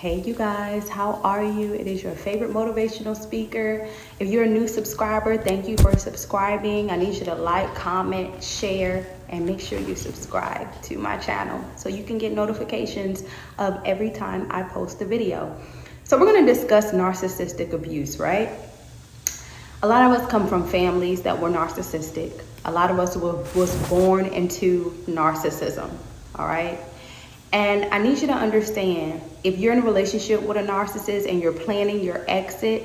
Hey you guys, how are you? It is your favorite motivational speaker. If you're a new subscriber, thank you for subscribing. I need you to like, comment, share, and make sure you subscribe to my channel so you can get notifications of every time I post a video. So we're going to discuss narcissistic abuse, right? A lot of us come from families that were narcissistic. A lot of us was born into narcissism, all right? And I need you to understand, if you're in a relationship with a narcissist and you're planning your exit,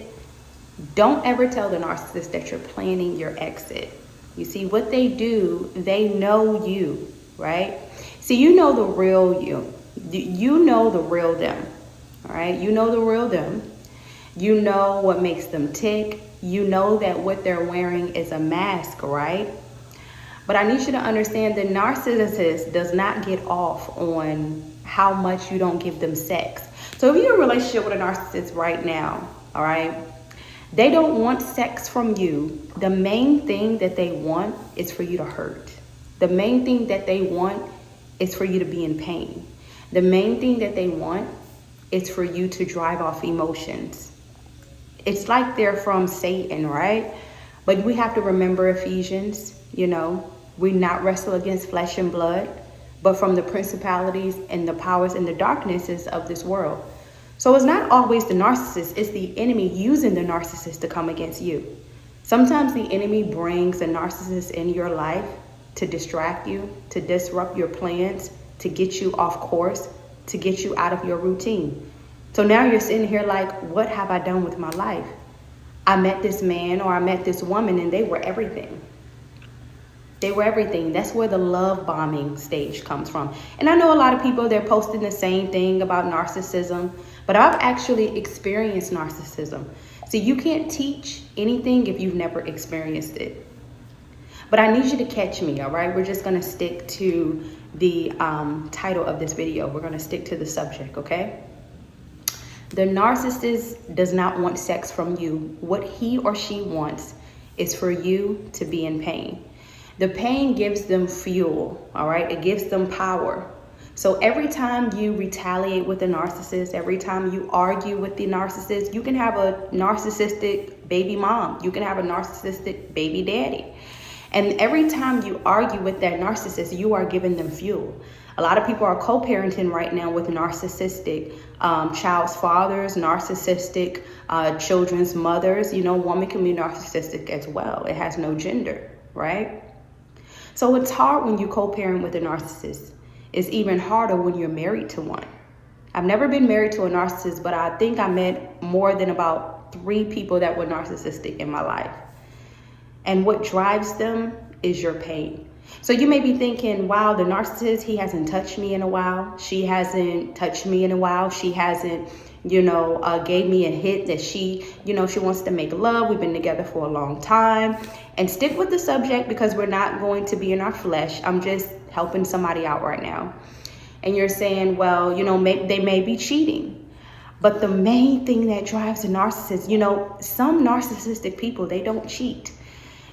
don't ever tell the narcissist that you're planning your exit. You see, what they do, they know you, right? See, you know the real you. You know the real them, all right? You know the real them. You know what makes them tick. You know that what they're wearing is a mask, right? But I need you to understand the narcissist does not get off on how much you don't give them sex. So if you're in a relationship with a narcissist right now, all right, they don't want sex from you. The main thing that they want is for you to hurt. The main thing that they want is for you to be in pain. The main thing that they want is for you to drive off emotions. It's like they're from Satan, right? But we have to remember Ephesians, we not wrestle against flesh and blood, but from the principalities and the powers and the darknesses of this world. So it's not always the narcissist, it's the enemy using the narcissist to come against you. Sometimes the enemy brings a narcissist in your life to distract you, to disrupt your plans, to get you off course, to get you out of your routine. So now you're sitting here like, what have I done with my life? I met this man or I met this woman and they were everything. They were everything. That's where the love bombing stage comes from. And I know a lot of people, they're posting the same thing about narcissism, but I've actually experienced narcissism. So you can't teach anything if you've never experienced it. But I need you to catch me, all right? We're just going to stick to the title of this video. We're going to stick to the subject, okay? The narcissist does not want sex from you. What he or she wants is for you to be in pain. The pain gives them fuel, all right? It gives them power. So every time you retaliate with the narcissist, every time you argue with the narcissist, you can have a narcissistic baby mom. You can have a narcissistic baby daddy. And every time you argue with that narcissist, you are giving them fuel. A lot of people are co-parenting right now with narcissistic child's fathers, narcissistic children's mothers. Woman can be narcissistic as well. It has no gender, right? So it's hard when you co-parent with a narcissist. It's even harder when you're married to one. I've never been married to a narcissist, but I think I met more than about 3 people that were narcissistic in my life. And what drives them is your pain. So you may be thinking, wow, the narcissist, he hasn't touched me in a while. She hasn't touched me in a while. She hasn't, gave me a hit that she wants to make love. We've been together for a long time. And stick with the subject because we're not going to be in our flesh. I'm just helping somebody out right now. And you're saying, well, they may be cheating. But the main thing that drives a narcissist, some narcissistic people, they don't cheat.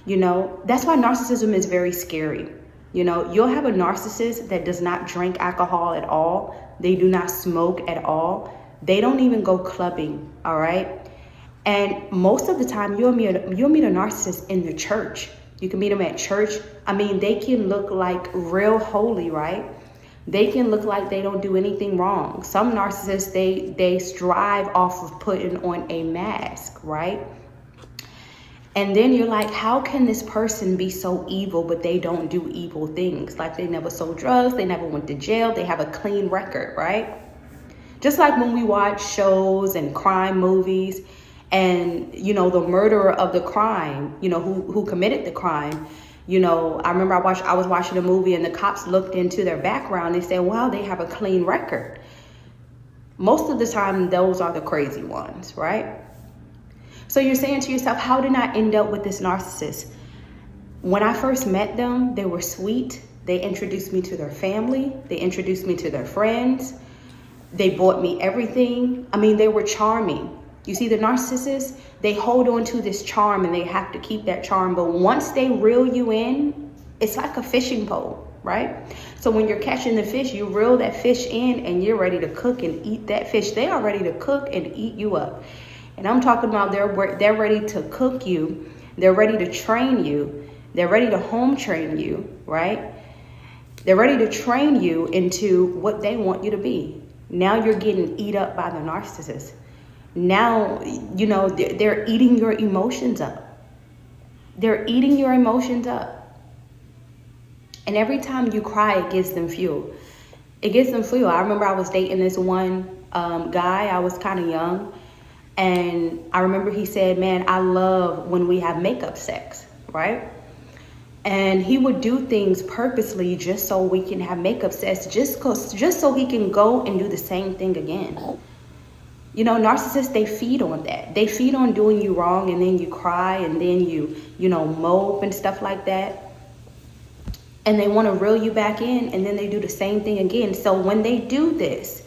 That's why narcissism is very scary. You'll have a narcissist that does not drink alcohol at all. They do not smoke at all. They don't even go clubbing, all right? And most of the time, you'll meet a narcissist in the church. You can meet them at church. They can look like real holy, right? They can look like they don't do anything wrong. Some narcissists, they strive off of putting on a mask, right? And then you're like, how can this person be so evil, but they don't do evil things? Like they never sold drugs, they never went to jail, they have a clean record, right? Just like when we watch shows and crime movies and, the murderer of the crime, who committed the crime, I remember I was watching a movie and the cops looked into their background. They said, wow, they have a clean record. Most of the time, those are the crazy ones, right? So you're saying to yourself, how did I end up with this narcissist? When I first met them, they were sweet. They introduced me to their family. They introduced me to their friends. They bought me everything. They were charming. You see, the narcissists, they hold on to this charm and they have to keep that charm. But once they reel you in, it's like a fishing pole. right? So when you're catching the fish, you reel that fish in and you're ready to cook and eat that fish. They are ready to cook and eat you up. And I'm talking about they're ready to cook you. They're ready to train you. They're ready to home train you, right? They're ready to train you into what they want you to be. Now you're getting eat up by the narcissist. Now, you know, they're eating your emotions up. They're eating your emotions up. And every time you cry, it gives them fuel. It gives them fuel. I remember I was dating this one guy. I was kind of young. And I remember he said, man, I love when we have makeup sex, right? And he would do things purposely just so we can have makeup sex, just so he can go and do the same thing again. You know, narcissists, they feed on that. They feed on doing you wrong, and then you cry, and then you mope and stuff like that. And they want to reel you back in, and then they do the same thing again. So when they do this,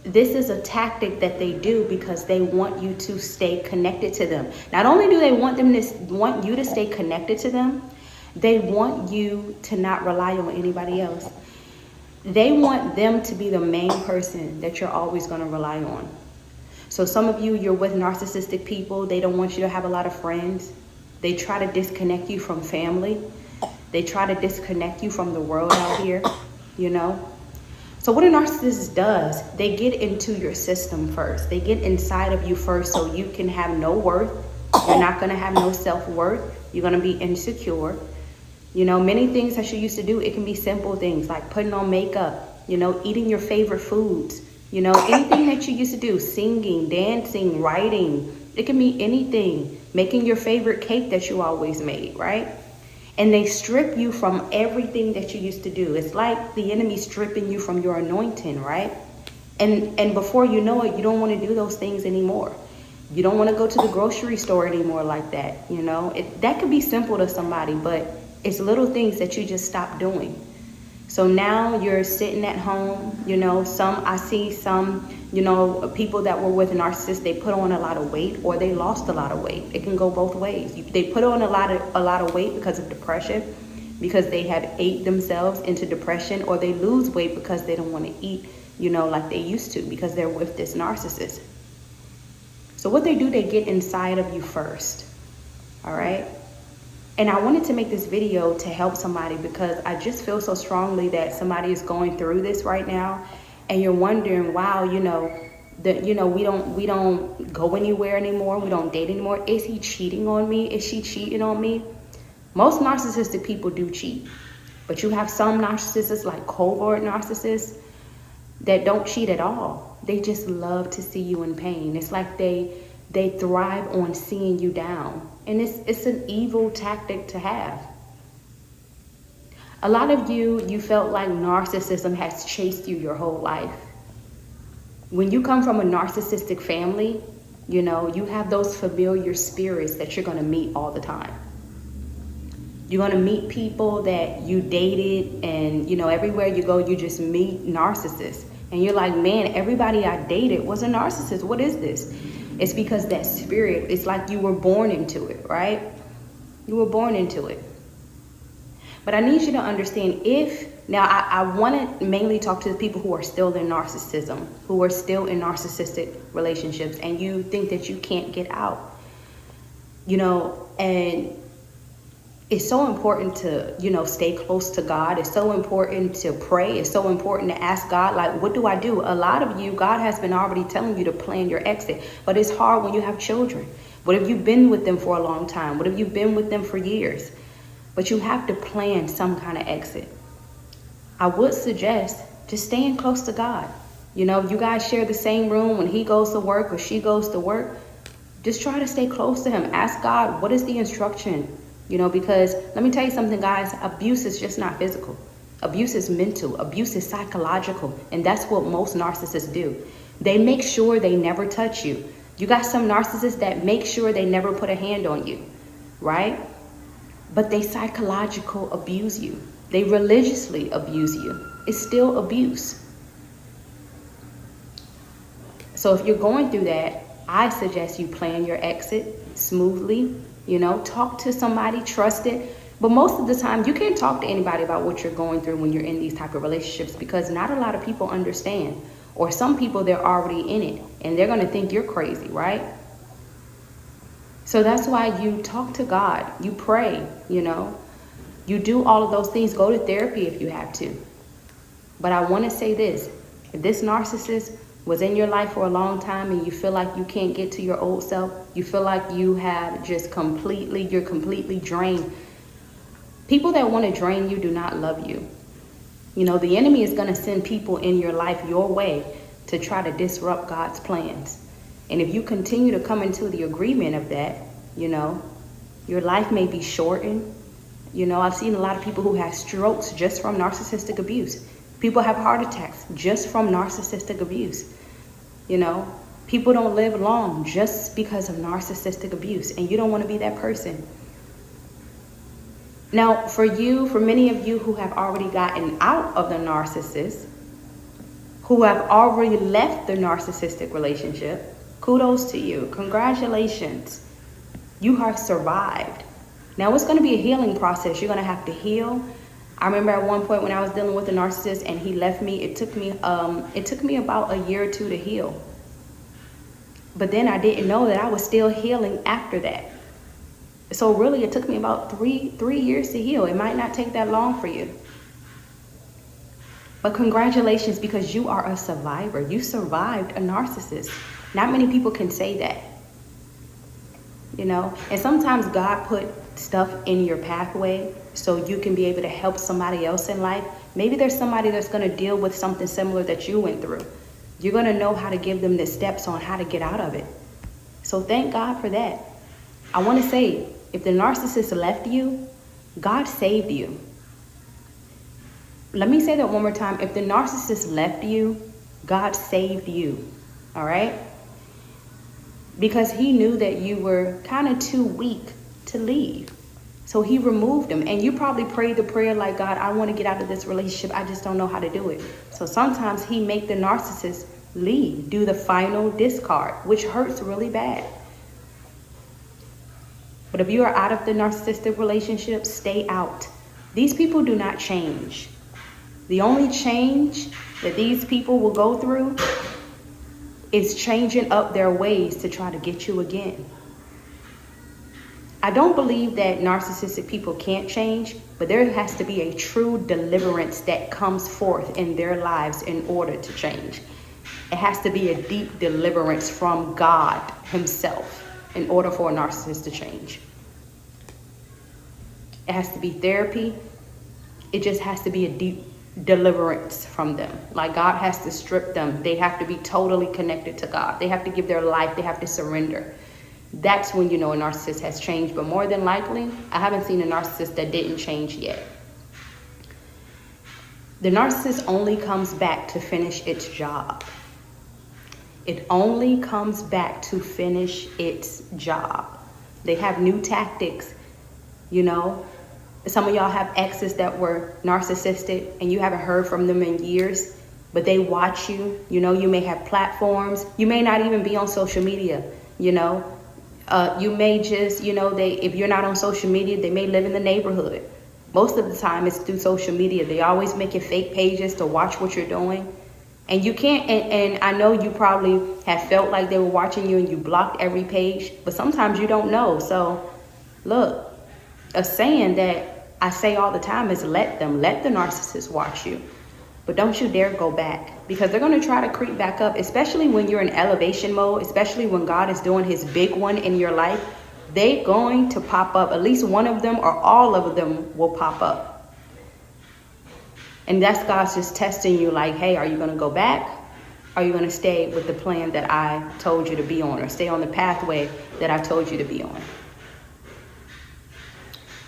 this is a tactic that they do because they want you to stay connected to them. Not only do they want you to stay connected to them, they want you to not rely on anybody else. They want them to be the main person that you're always going to rely on. So some of you're with narcissistic people. They don't want you to have a lot of friends. They try to disconnect you from family. They try to disconnect you from the world out here, you know. So what a narcissist does, they get into your system first. They get inside of you first so you can have no worth. You're not going to have no self-worth. You're going to be insecure. You know, many things that you used to do, it can be simple things like putting on makeup, you know, eating your favorite foods, you know, anything that you used to do, singing, dancing, writing. It can be anything, making your favorite cake that you always made, right? And they strip you from everything that you used to do. It's like the enemy stripping you from your anointing, right? And before you know it, you don't want to do those things anymore. You don't want to go to the grocery store anymore like that, you know? That could be simple to somebody, but it's little things that you just stop doing. So now you're sitting at home, you know, I see some, you know, people that were with narcissists, they put on a lot of weight or they lost a lot of weight. It can go both ways. They put on a lot of weight because of depression, because they have ate themselves into depression, or they lose weight because they don't want to eat, you know, like they used to because they're with this narcissist. So what they do, they get inside of you first, all right? And I wanted to make this video to help somebody because I just feel so strongly that somebody is going through this right now, and you're wondering, wow, you know, we don't go anywhere anymore. We don't date anymore. Is he cheating on me? Is she cheating on me? Most narcissistic people do cheat, but you have some narcissists, like covert narcissists, that don't cheat at all. They just love to see you in pain. It's like they thrive on seeing you down. And it's an evil tactic to have. A lot of you felt like narcissism has chased you your whole life. When you come from a narcissistic family, you know, you have those familiar spirits that you're going to meet all the time. You're going to meet people that you dated, and, you know, everywhere you go, you just meet narcissists. And you're like, man, everybody I dated was a narcissist. What is this? It's because that spirit, it's like you were born into it, right? You were born into it. But I need you to understand, I want to mainly talk to the people who are still in narcissism, who are still in narcissistic relationships, and you think that you can't get out. You know, and it's so important to, you know, stay close to God. It's so important to pray. It's so important to ask God, like, what do I do? A lot of you, God has been already telling you to plan your exit, but it's hard when you have children. What if you've been with them for a long time? What if you've been with them for years? But you have to plan some kind of exit. I would suggest just staying close to God. You know, you guys share the same room when he goes to work or she goes to work. Just try to stay close to him. Ask God, what is the instruction? You know, because let me tell you something, guys, abuse is just not physical. Abuse is mental. Abuse is psychological. And that's what most narcissists do. They make sure they never touch you. You got some narcissists that make sure they never put a hand on you, right? But they psychological abuse you. They religiously abuse you. It's still abuse. So if you're going through that, I suggest you plan your exit smoothly. You know, talk to somebody trusted. But most of the time, you can't talk to anybody about what you're going through when you're in these type of relationships, because not a lot of people understand. Or some people, they're already in it and they're going to think you're crazy, right? So that's why you talk to God, you pray, you know, you do all of those things. Go to therapy if you have to. But I want to say this: if this narcissist was in your life for a long time and you feel like you can't get to your old self, you feel like you have just you're completely drained. People that want to drain you do not love you. You know, the enemy is going to send people in your life your way to try to disrupt God's plans. And if you continue to come into the agreement of that, you know, your life may be shortened. You know, I've seen a lot of people who have strokes just from narcissistic abuse. People have heart attacks just from narcissistic abuse. You know, people don't live long just because of narcissistic abuse, and you don't want to be that person. Now, for many of you who have already gotten out of the narcissist, who have already left the narcissistic relationship, kudos to you. Congratulations. You have survived. Now, it's going to be a healing process. You're going to have to heal. I remember at one point when I was dealing with a narcissist and he left me, it took me about a year or two to heal. But then I didn't know that I was still healing after that. So really, it took me about three years to heal. It might not take that long for you. But congratulations, because you are a survivor. You survived a narcissist. Not many people can say that. You know, and sometimes God put stuff in your pathway so you can be able to help somebody else in life. Maybe there's somebody that's going to deal with something similar that you went through. You're going to know how to give them the steps on how to get out of it. So thank God for that. I want to say, if the narcissist left you, God saved you. Let me say that one more time. If the narcissist left you, God saved you. All right? Because he knew that you were kind of too weak to leave. So he removed them. And you probably prayed the prayer like, God, I want to get out of this relationship. I just don't know how to do it. So sometimes he make the narcissist leave, do the final discard, which hurts really bad. But if you are out of the narcissistic relationship, stay out. These people do not change. The only change that these people will go through is changing up their ways to try to get you again. I don't believe that narcissistic people can't change, but there has to be a true deliverance that comes forth in their lives in order to change. It has to be a deep deliverance from God himself in order for a narcissist to change. It has to be therapy. It just has to be a deep deliverance from them. Like God has to strip them. They have to be totally connected to God. They have to give their life. They have to surrender. That's when you know a narcissist has changed. But more than likely, I haven't seen a narcissist that didn't change yet. The narcissist only comes back to finish its job. It only comes back to finish its job. They have new tactics, you know. Some of y'all have exes that were narcissistic and you haven't heard from them in years, but they watch you. You know, you may have platforms. You may not even be on social media, you know. You may just, you know, if you're not on social media, they may live in the neighborhood. Most of the time it's through social media. They always make it fake pages to watch what you're doing. And you can't, and I know you probably have felt like they were watching you and you blocked every page, but sometimes you don't know. So look, a saying that I say all the time is let the narcissist watch you. But don't you dare go back, because they're going to try to creep back up, especially when you're in elevation mode, especially when God is doing his big one in your life. They're going to pop up. At least one of them or all of them will pop up. And that's God's just testing you like, hey, are you going to go back? Are you going to stay with the plan that I told you to be on, or stay on the pathway that I told you to be on?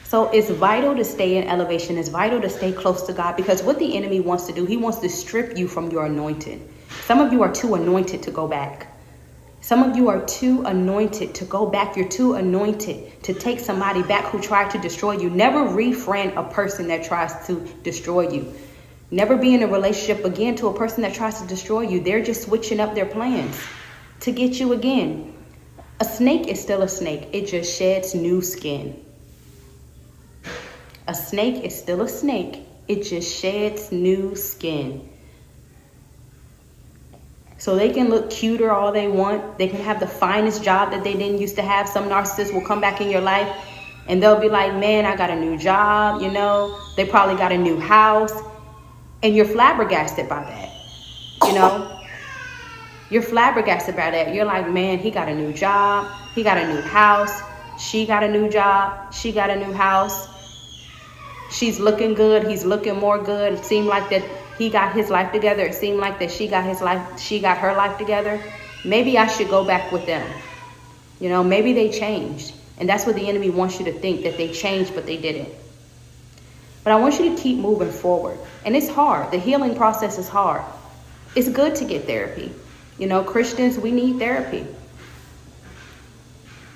So it's vital to stay in elevation. It's vital to stay close to God, because what the enemy wants to do, he wants to strip you from your anointing. Some of you are too anointed to go back. Some of you are too anointed to go back. You're too anointed to take somebody back who tried to destroy you. Never refriend a person that tries to destroy you. Never be in a relationship again to a person that tries to destroy you. They're just switching up their plans to get you again. A snake is still a snake. It just sheds new skin. A snake is still a snake. It just sheds new skin. So they can look cuter all they want. They can have the finest job that they didn't used to have. Some narcissists will come back in your life and they'll be like, man, I got a new job, you know. They probably got a new house. And you're flabbergasted by that, you know. You're flabbergasted by that. You're like, man, he got a new job. He got a new house. She got a new job. She got a new house. She's looking good. He's looking more good. It seemed like that he got his life together. It seemed like that she got her life together. Maybe I should go back with them. You know, maybe they changed. And that's what the enemy wants you to think, that they changed, but they didn't. But I want you to keep moving forward. And it's hard. The healing process is hard. It's good to get therapy. You know, Christians, we need therapy.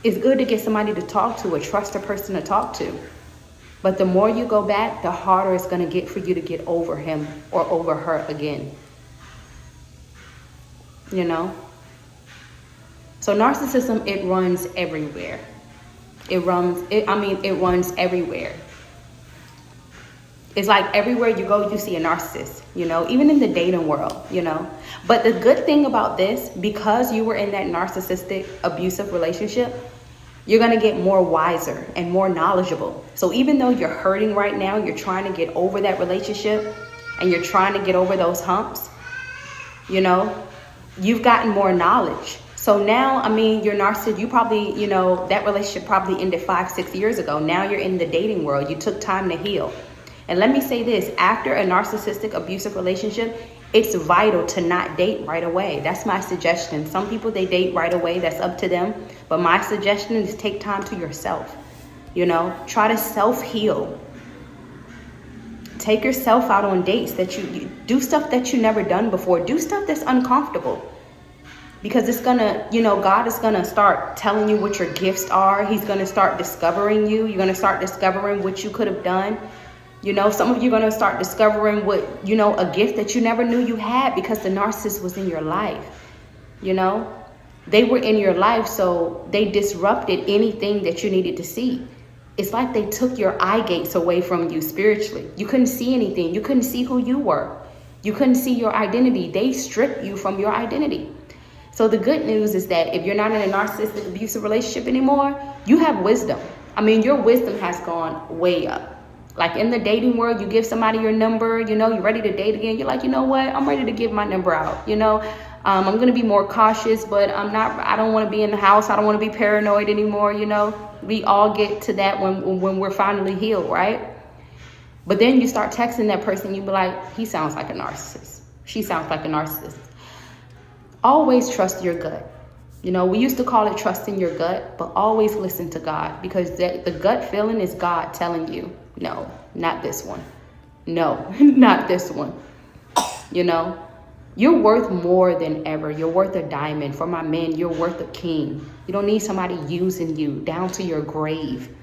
It's good to get somebody to talk to, a trusted person to talk to. But the more you go back, the harder it's going to get for you to get over him or over her again. You know? So narcissism, it runs everywhere. It runs everywhere. It's like everywhere you go, you see a narcissist, you know, even in the dating world, you know. But the good thing about this, because you were in that narcissistic, abusive relationship, you're going to get more wiser and more knowledgeable. So even though you're hurting right now, you're trying to get over that relationship and you're trying to get over those humps, you know, you've gotten more knowledge. So now, I mean, you're narcissist, you probably, you know, that relationship probably ended 5-6 years ago. Now you're in the dating world. You took time to heal. And let me say this, after a narcissistic abusive relationship, it's vital to not date right away. That's my suggestion. Some people, they date right away. That's up to them. But my suggestion is take time to yourself. You know, try to self-heal. Take yourself out on dates that you do stuff that you never done before. Do stuff that's uncomfortable. Because it's gonna, you know, God is gonna start telling you what your gifts are. He's gonna start discovering you. You're gonna start discovering what you could have done. You know, some of you are going to start discovering what, you know, a gift that you never knew you had because the narcissist was in your life. You know, they were in your life, so they disrupted anything that you needed to see. It's like they took your eye gates away from you spiritually. You couldn't see anything. You couldn't see who you were. You couldn't see your identity. They stripped you from your identity. So the good news is that if you're not in a narcissistic abusive relationship anymore, you have wisdom. I mean, your wisdom has gone way up. Like in the dating world, you give somebody your number, you know, you're ready to date again. You're like, you know what? I'm ready to give my number out. You know, I'm going to be more cautious, but I don't want to be in the house. I don't want to be paranoid anymore. You know, we all get to that when we're finally healed, right? But then you start texting that person. You be like, he sounds like a narcissist. She sounds like a narcissist. Always trust your gut. You know, we used to call it trusting your gut, but always listen to God, because the gut feeling is God telling you, no, not this one. No, not this one. You know, you're worth more than ever. You're worth a diamond. For my men, you're worth a king. You don't need somebody using you down to your grave.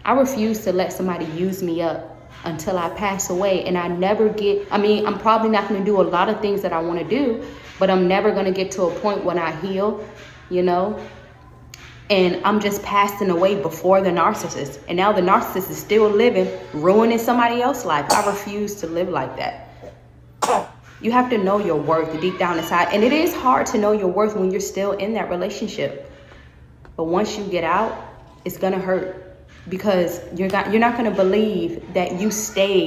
I refuse to let somebody use me up until I pass away. And I'm probably not going to do a lot of things that I want to do, but I'm never going to get to a point when I heal, you know, and I'm just passing away before the narcissist. And now the narcissist is still living, ruining somebody else's life. I refuse to live like that. You have to know your worth deep down inside. And it is hard to know your worth when you're still in that relationship. But once you get out, it's going to hurt, because you're not going to believe that you stayed